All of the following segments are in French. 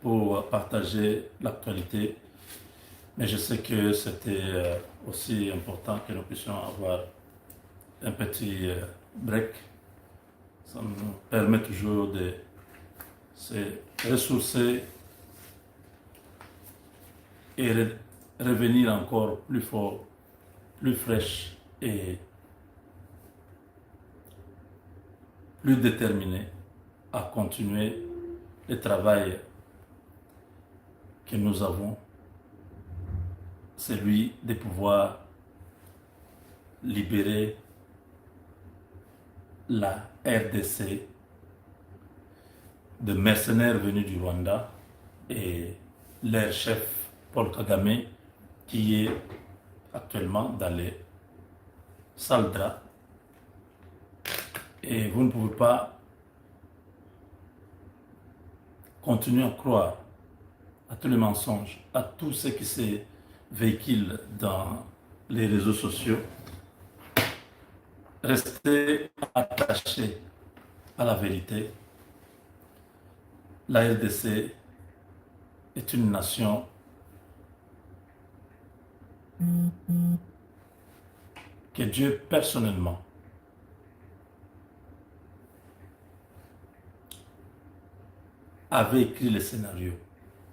pour partager l'actualité, mais je sais que c'était aussi important que nous puissions avoir un petit break. Ça nous permet toujours de se ressourcer et revenir encore plus fort, plus fraîche et plus déterminé à continuer le travail que nous avons, celui de pouvoir libérer la RDC de mercenaires venus du Rwanda et leur chef Paul Kagame qui est actuellement dans les salles draps. Et vous ne pouvez pas continuer à croire à tous les mensonges, à tout ce qui se véhicule dans les réseaux sociaux. Restez attachés à la vérité. La RDC est une nation que Dieu personnellement avait écrit le scénario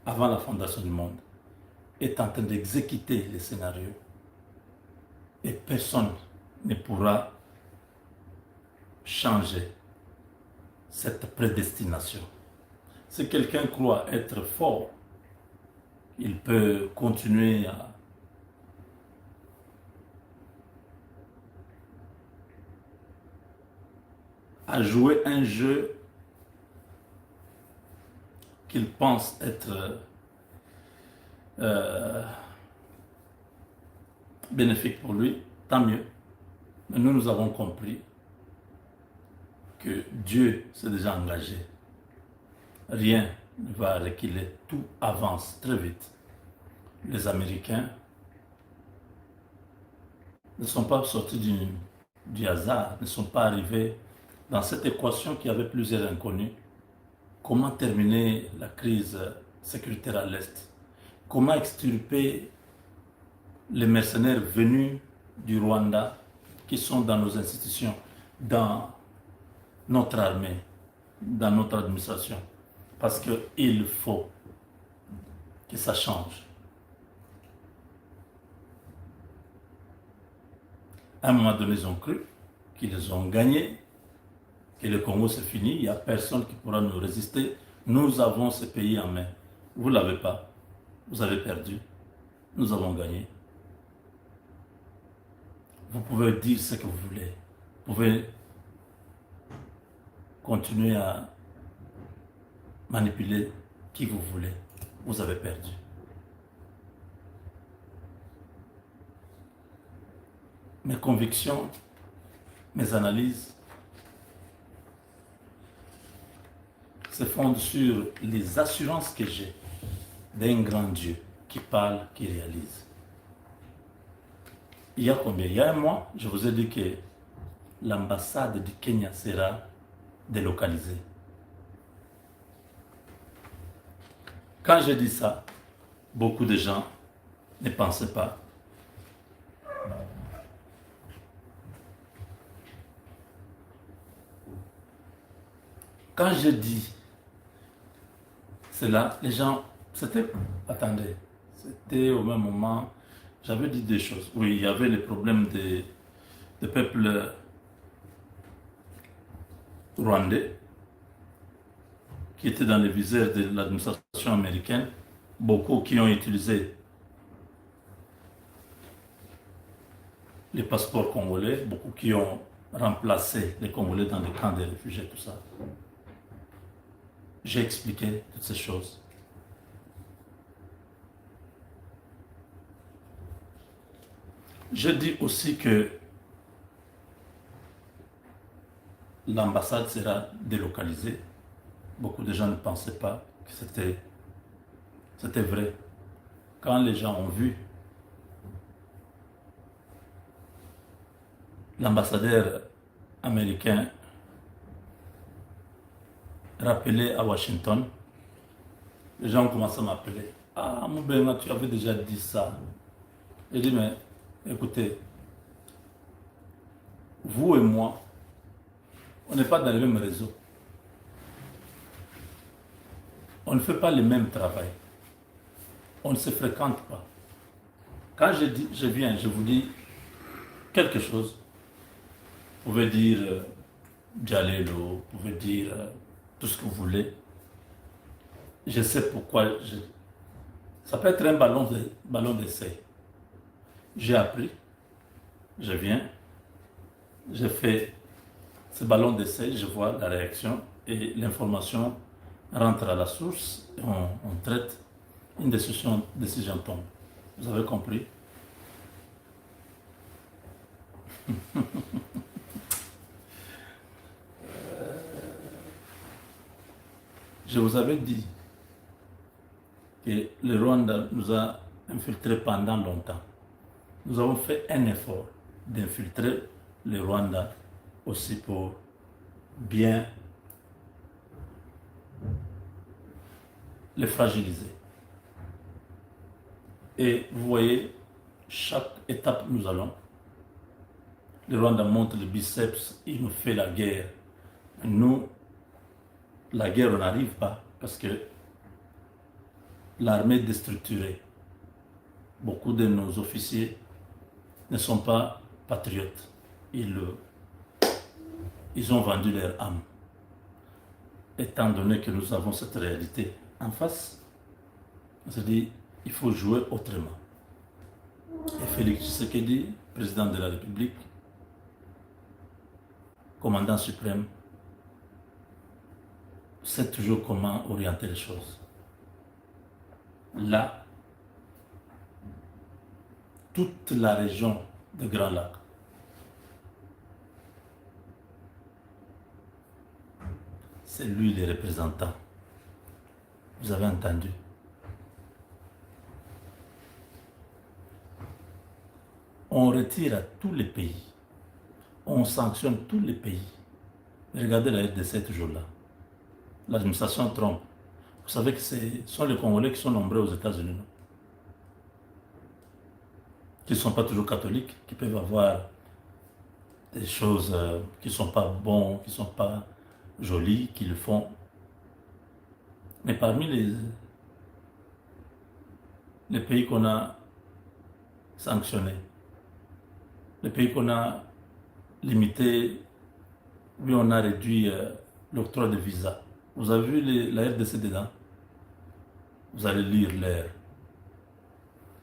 avant la fondation du monde, est en train d'exécuter les scénarios et personne ne pourra changer cette prédestination. Si quelqu'un croit être fort, il peut continuer à jouer un jeu qu'il pense être bénéfique pour lui, tant mieux. Mais nous avons compris que Dieu s'est déjà engagé. Rien ne va reculer, tout avance très vite. Les Américains ne sont pas sortis du hasard, ne sont pas arrivés dans cette équation qui avait plusieurs inconnus. Comment terminer la crise sécuritaire à l'Est? Comment extirper les mercenaires venus du Rwanda qui sont dans nos institutions, dans notre armée, dans notre administration? Parce qu'il faut que ça change. À un moment donné, ils ont cru qu'ils ont gagné, que le Congo c'est fini, il n'y a personne qui pourra nous résister. Nous avons ce pays en main. Vous ne l'avez pas. Vous avez perdu. Nous avons gagné. Vous pouvez dire ce que vous voulez. Vous pouvez continuer à manipuler qui vous voulez. Vous avez perdu. Mes convictions, mes analyses se fondent sur les assurances que j'ai d'un grand Dieu qui parle, qui réalise. Il y a combien? Il y a un mois, je vous ai dit que l'ambassade du Kenya sera délocalisée. Quand j'ai dit ça, beaucoup de gens ne pensaient pas. Quand j'ai dit cela, les gens, attendez, c'était au même moment, j'avais dit des choses. Oui, il y avait le problème des peuples rwandais qui étaient dans le viseur de l'administration américaine, beaucoup qui ont utilisé les passeports congolais, beaucoup qui ont remplacé les Congolais dans les camps de réfugiés, tout ça. J'ai expliqué toutes ces choses. Je dis aussi que l'ambassade sera délocalisée. Beaucoup de gens ne pensaient pas que c'était vrai. Quand les gens ont vu l'ambassadeur américain rappelé à Washington, les gens ont commencé à m'appeler. Ah, Moubenga, tu avais déjà dit ça. J'ai dit, mais écoutez, vous et moi, on n'est pas dans le même réseau. On ne fait pas le même travail. On ne se fréquente pas. Quand je viens, je vous dis quelque chose, vous pouvez dire Dialelo, vous pouvez dire tout ce que vous voulez. Je sais pourquoi. Ça peut être un ballon d'essai. J'ai appris, je viens, je fais ce ballon d'essai, je vois la réaction et l'information rentre à la source et on traite une décision tombe. Vous avez compris? Je vous avais dit que le Rwanda nous a infiltrés pendant longtemps. Nous avons fait un effort d'infiltrer le Rwanda aussi pour bien les fragiliser. Et vous voyez, chaque étape nous allons. Le Rwanda monte le biceps, il nous fait la guerre. Nous, la guerre, on n'arrive pas parce que l'armée est déstructurée. Beaucoup de nos officiers ne sont pas patriotes. Ils ont vendu leur âme. Étant donné que nous avons cette réalité en face, on se dit, il faut jouer autrement. Et Félix Tshisekedi, président de la République, commandant suprême, sait toujours comment orienter les choses. Là, toute la région de Grand Lac, c'est lui le représentant. Vous avez entendu? On retire à tous les pays. On sanctionne tous les pays. Regardez la RDC toujours là. L'administration Trump. Vous savez que ce sont les Congolais qui sont nombreux aux États-Unis. Qui ne sont pas toujours catholiques, qui peuvent avoir des choses qui ne sont pas bonnes, qui ne sont pas jolies, qui le font. Mais parmi les pays qu'on a sanctionnés, les pays qu'on a limités, oui, on a réduit l'octroi de visa. Vous avez vu la RDC dedans? Vous allez lire l'air.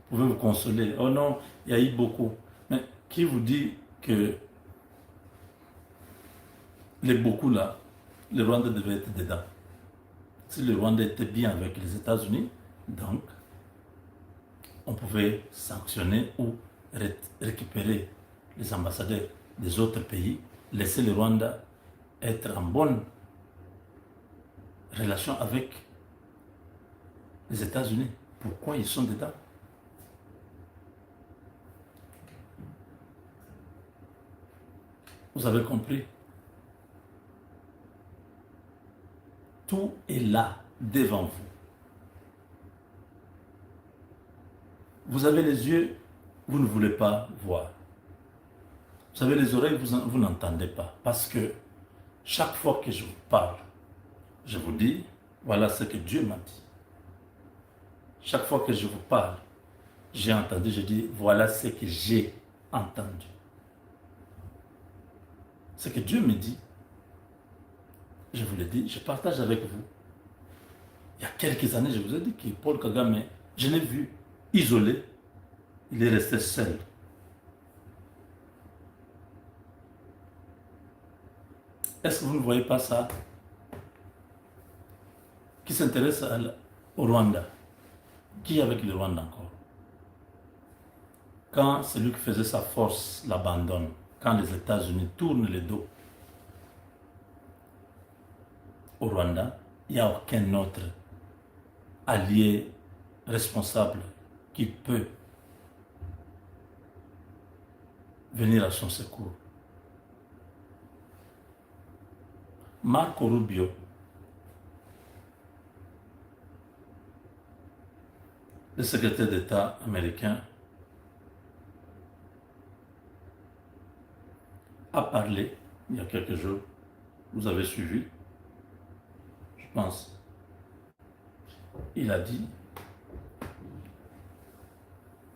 Vous pouvez vous consoler. Oh non, il y a eu beaucoup. Mais qui vous dit que les beaucoup là, le Rwanda devait être dedans? Si le Rwanda était bien avec les États-Unis, donc, on pouvait sanctionner ou récupérer les ambassadeurs des autres pays, laisser le Rwanda être en bonne relation avec les États-Unis. Pourquoi ils sont dedans? Vous avez compris? Tout est là, devant vous. Vous avez les yeux, vous ne voulez pas voir. Vous avez les oreilles, vous n'entendez pas. Parce que chaque fois que je vous parle, je vous dis, voilà ce que Dieu m'a dit. Chaque fois que je vous parle, j'ai entendu, je dis, voilà ce que j'ai entendu. Ce que Dieu me dit, je vous le dis, je partage avec vous. Il y a quelques années, je vous ai dit que Paul Kagame, je l'ai vu isolé, il est resté seul. Est-ce que vous ne voyez pas ça? Qui s'intéresse au Rwanda? Qui est avec le Rwanda encore? Quand celui qui faisait sa force l'abandonne, quand les États-Unis tournent le dos au Rwanda, il n'y a aucun autre allié responsable qui peut venir à son secours. Marco Rubio le secrétaire d'État américain a parlé il y a quelques jours, vous avez suivi, je pense, il a dit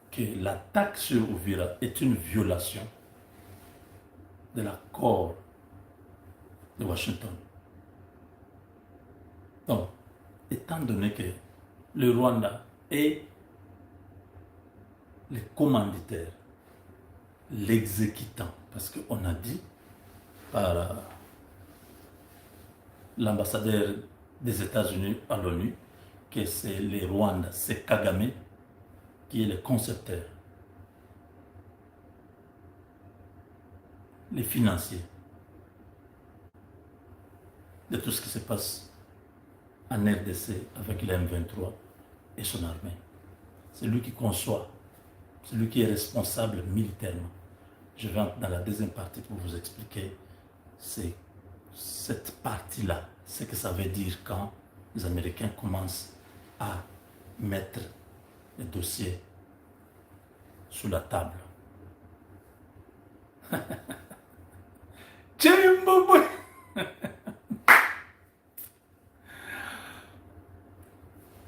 que l'attaque sur Uvira est une violation de l'accord de Washington. Donc, étant donné que le Rwanda est le commanditaire, l'exécutant, parce qu'on a dit par l'ambassadeur des États-Unis à l'ONU que c'est le Rwanda, c'est Kagame qui est le concepteur, les financiers de tout ce qui se passe en RDC avec le M23 et son armée. C'est lui qui conçoit, c'est lui qui est responsable militairement. Je vais entrer dans la deuxième partie pour vous expliquer cette partie-là, ce que ça veut dire quand les Américains commencent à mettre les dossiers sous la table.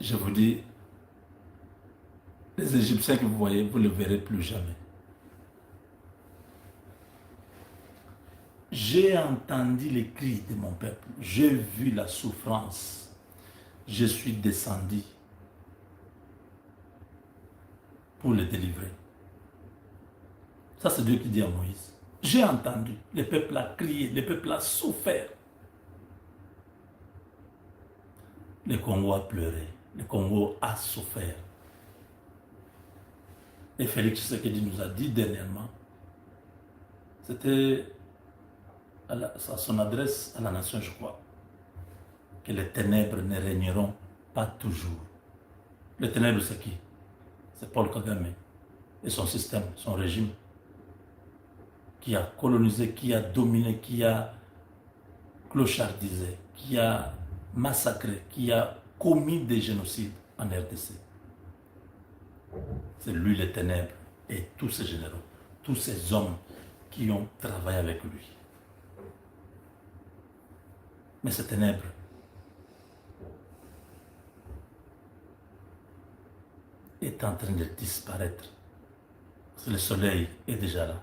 Je vous dis, les Égyptiens que vous voyez, vous ne les verrez plus jamais. J'ai entendu les cris de mon peuple, j'ai vu la souffrance, je suis descendu pour les délivrer. Ça, c'est Dieu qui dit à Moïse. J'ai entendu, le peuple a crié, le peuple a souffert. Le Congo a pleuré, le Congo a souffert. Et Félix Tshisekedi nous a dit dernièrement, c'était à son adresse à la nation, je crois, que les ténèbres ne régneront pas toujours. Les ténèbres, c'est qui? C'est Paul Kagame et son système, son régime, qui a colonisé, qui a dominé, qui a clochardisé, qui a massacré, qui a commis des génocides en RDC. C'est lui les ténèbres et tous ces généraux, tous ces hommes qui ont travaillé avec lui. Mais ces ténèbres est en train de disparaître. Parce que le soleil est déjà là.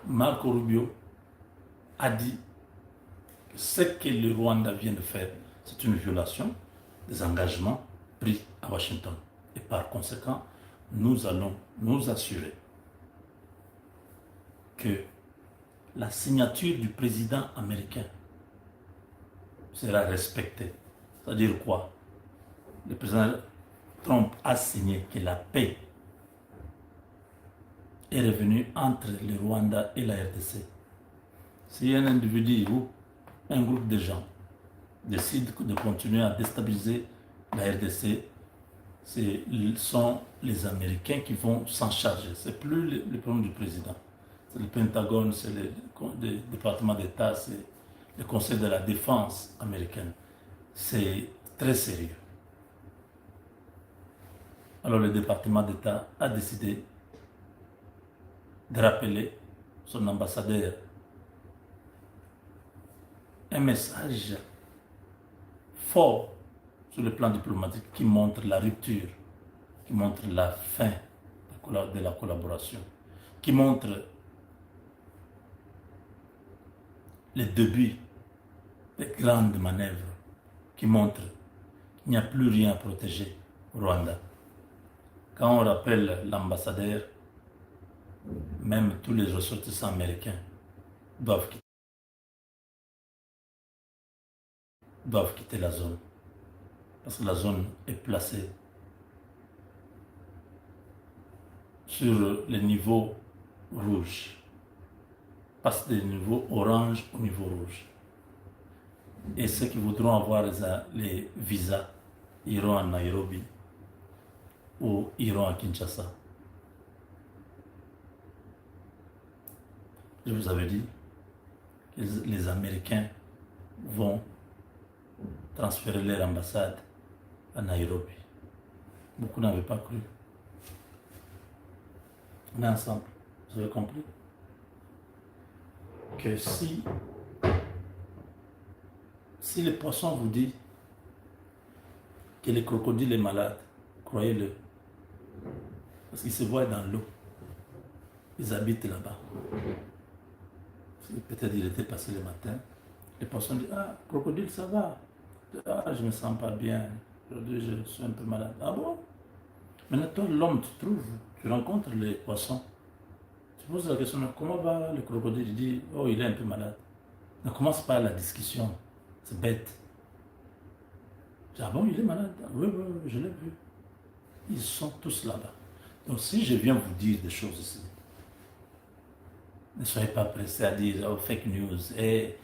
Marco Rubio a dit que ce que le Rwanda vient de faire, c'est une violation des engagements pris à Washington. Et par conséquent, nous allons nous assurer que la signature du président américain sera respectée. C'est-à-dire quoi? Le président Trump a signé que la paix est revenue entre le Rwanda et la RDC. Si un individu ou un groupe de gens décide de continuer à déstabiliser la RDC, ce sont les Américains qui vont s'en charger. Ce n'est plus le problème du président. C'est le Pentagone, c'est le département d'État, c'est le Conseil de la Défense américaine. C'est très sérieux. Alors le département d'État a décidé de rappeler son ambassadeur un message fort sur le plan diplomatique qui montre la rupture, qui montre la fin de la collaboration, qui montre le début des grandes manœuvres, qui montre qu'il n'y a plus rien à protéger au Rwanda. Quand on rappelle l'ambassadeur, même tous les ressortissants américains doivent quitter la zone. Parce que la zone est placée sur le niveau rouge. Passe du niveau orange au niveau rouge. Et ceux qui voudront avoir les visas iront à Nairobi ou iront à Kinshasa. Je vous avais dit que les Américains vont transférer leur ambassade à Nairobi. Beaucoup n'avaient pas cru. On est ensemble. Vous avez compris que si le poisson vous dit que le crocodile est malade, croyez-le. Parce qu'ils se voient dans l'eau. Ils habitent là-bas. Peut-être il était passé le matin. Les poissons disent, ah, crocodile, ça va. Ah, je ne me sens pas bien. Aujourd'hui, je suis un peu malade. Ah bon? Maintenant, toi, l'homme, tu rencontres les poissons. Tu poses la question, comment va le crocodile? Il dit, oh, il est un peu malade. Ne commence pas la discussion. C'est bête. Je dis, ah bon, il est malade? Oui, oui, oui, je l'ai vu. Ils sont tous là-bas. Donc, si je viens vous dire des choses ici, ne soyez pas pressés à dire oh, fake news. Et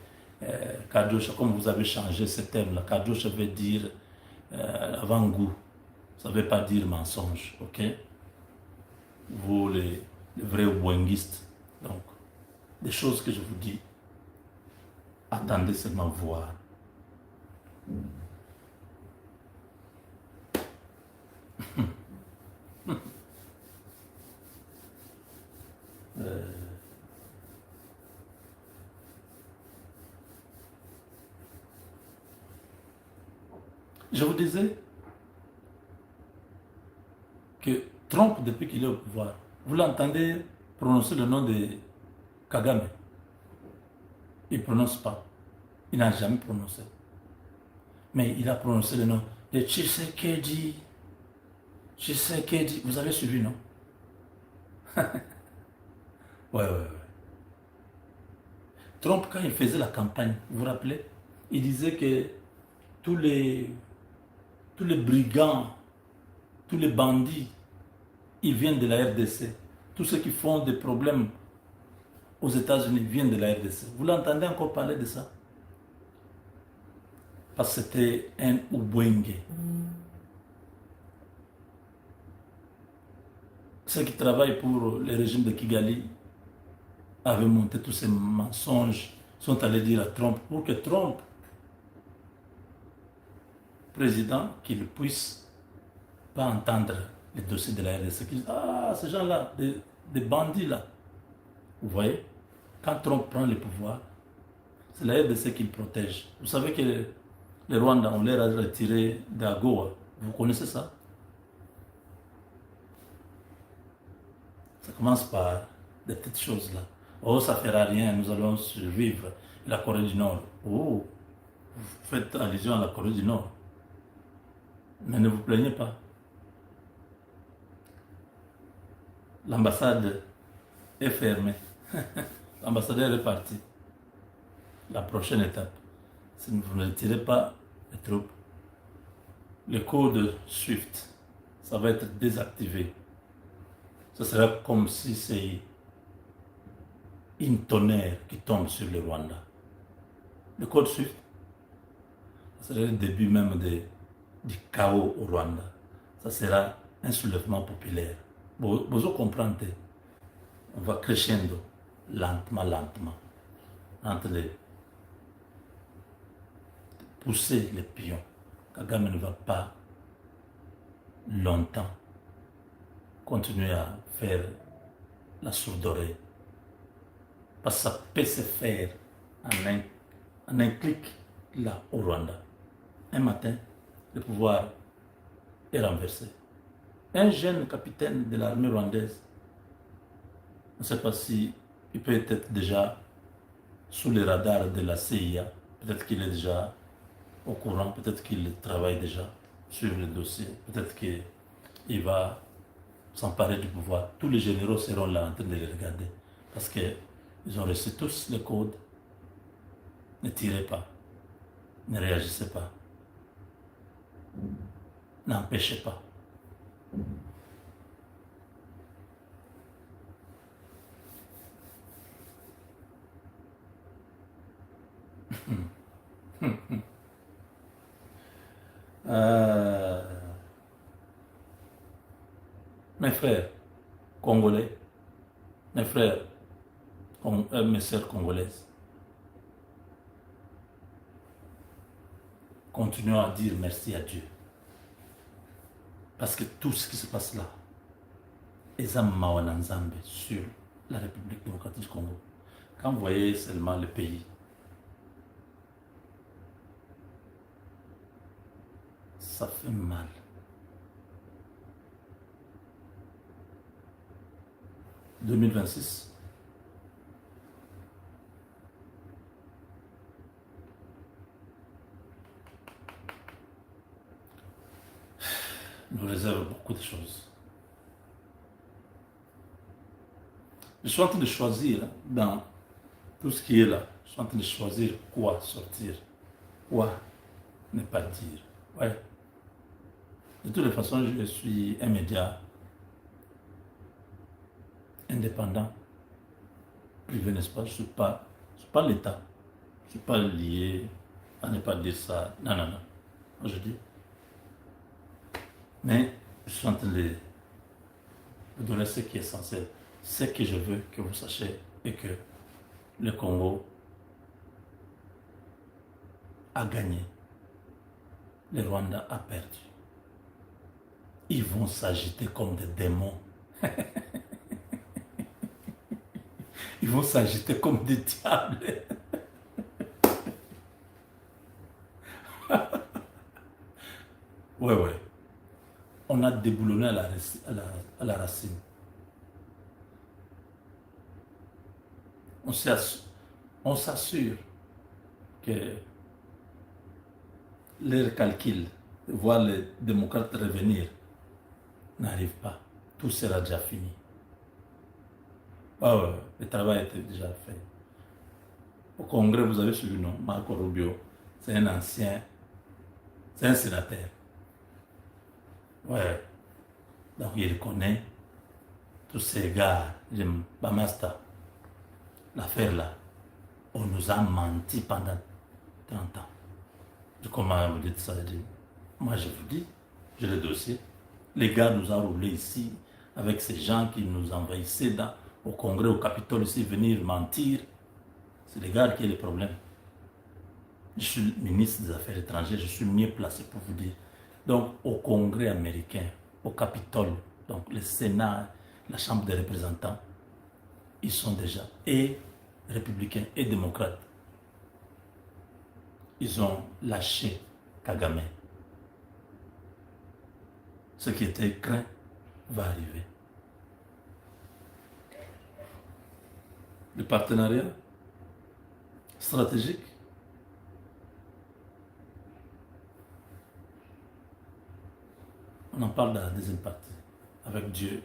Kadosha, comme vous avez changé ce thème-là, Kadosha veut dire avant-goût. Ça ne veut pas dire mensonge, ok? Vous, les vrais ouenguistes. Donc, des choses que je vous dis, attendez seulement voir. Je vous disais que Trump, depuis qu'il est au pouvoir, vous l'entendez prononcer le nom de Kagame. Il ne prononce pas. Il n'a jamais prononcé. Mais il a prononcé le nom de Tshisekedi. Tshisekedi. Vous avez suivi, non? Ouais. Trump, quand il faisait la campagne, vous vous rappelez, il disait que tous les brigands, tous les bandits, ils viennent de la RDC. Tous ceux qui font des problèmes aux États-Unis viennent de la RDC. Vous l'entendez encore parler de ça? Parce que c'était un Ubwenge. Ceux qui travaillent pour le régime de Kigali avaient monté tous ces mensonges, sont allés dire à Trump pour que Trump, président, qu'il puisse pas entendre les dossiers de la RDC. Qu'ils disent, ah, ces gens-là, des bandits là. Vous voyez, quand Trump prend le pouvoir, c'est la RDC qu'il protège. Vous savez que les Rwandais, on les a retirés d'Agoa. Vous connaissez ça? Ça commence par des petites choses là. Oh, ça ne fera rien, nous allons survivre. La Corée du Nord. Oh, vous faites allusion à la Corée du Nord. Mais ne vous plaignez pas. L'ambassade est fermée. L'ambassadeur est parti. La prochaine étape, si vous ne retirez pas les troupes, le code SWIFT, ça va être désactivé. Ce sera comme si c'est une tonnerre qui tombe sur le Rwanda. Le code SWIFT, ça serait le début même du chaos au Rwanda. Ça sera un soulèvement populaire. Vous comprenez, on va crescendo, lentement, entre les pousser les pions. Kagame ne va pas longtemps continuer à faire la sourde oreille. Parce que ça peut se faire en un clic là au Rwanda. Un matin, le pouvoir est renversé. Un jeune capitaine de l'armée rwandaise, on ne sait pas si il peut être déjà sous les radars de la CIA, peut-être qu'il est déjà au courant, peut-être qu'il travaille déjà sur le dossier, peut-être qu'il va s'emparer du pouvoir. Tous les généraux seront là en train de les regarder parce qu'ils ont reçu tous les codes. Ne tirez pas, ne réagissez pas, n'empêchez pas. Mes frères congolais, mes frères mes sœurs congolaises, continuons à dire merci à Dieu. Parce que tout ce qui se passe là, Mawananzambe sur la République démocratique du Congo, quand vous voyez seulement le pays, ça fait mal. « 2026 » nous réserve beaucoup de choses. Je suis en train de choisir dans tout ce qui est là. Je suis en train de choisir quoi sortir, quoi ne pas dire. Ouais. De toutes les façons, je suis un média indépendant, privé, n'est-ce pas? Je ne suis pas l'État. Je ne suis pas lié à ne pas dire ça. Non, non, non. Moi, je dis. Mais je suis en train de donner ce qui est essentiel. Ce que je veux que vous sachiez est que le Congo a gagné. Le Rwanda a perdu. Ils vont s'agiter comme des démons. Ils vont s'agiter comme des diables. Ouais, ouais. On a déboulonné à la racine. On s'assure que leur calcul, voir les démocrates revenir, n'arrive pas. Tout sera déjà fini. Ah ouais, le travail était déjà fait. Au Congrès, vous avez suivi, non? Marco Rubio, c'est un ancien, c'est un sénateur. Ouais. Donc il connaît tous ces gars, j'aime Bamasta. L'affaire là, on nous a menti pendant 30 ans. Comment vous dites ça? Moi je vous dis, j'ai le dossier. Les gars nous ont roulé ici avec ces gens qui nous envahissaient au Congrès, au Capitole, ici, venir mentir. C'est les gars qui ont les problèmes. Je suis ministre des Affaires étrangères, je suis mieux placé pour vous dire. Donc au Congrès américain, au Capitole, donc le Sénat, la Chambre des représentants, ils sont déjà et républicains et démocrates. Ils ont lâché Kagame. Ce qui était craint va arriver. Le partenariat stratégique, on en parle dans la deuxième partie, avec Dieu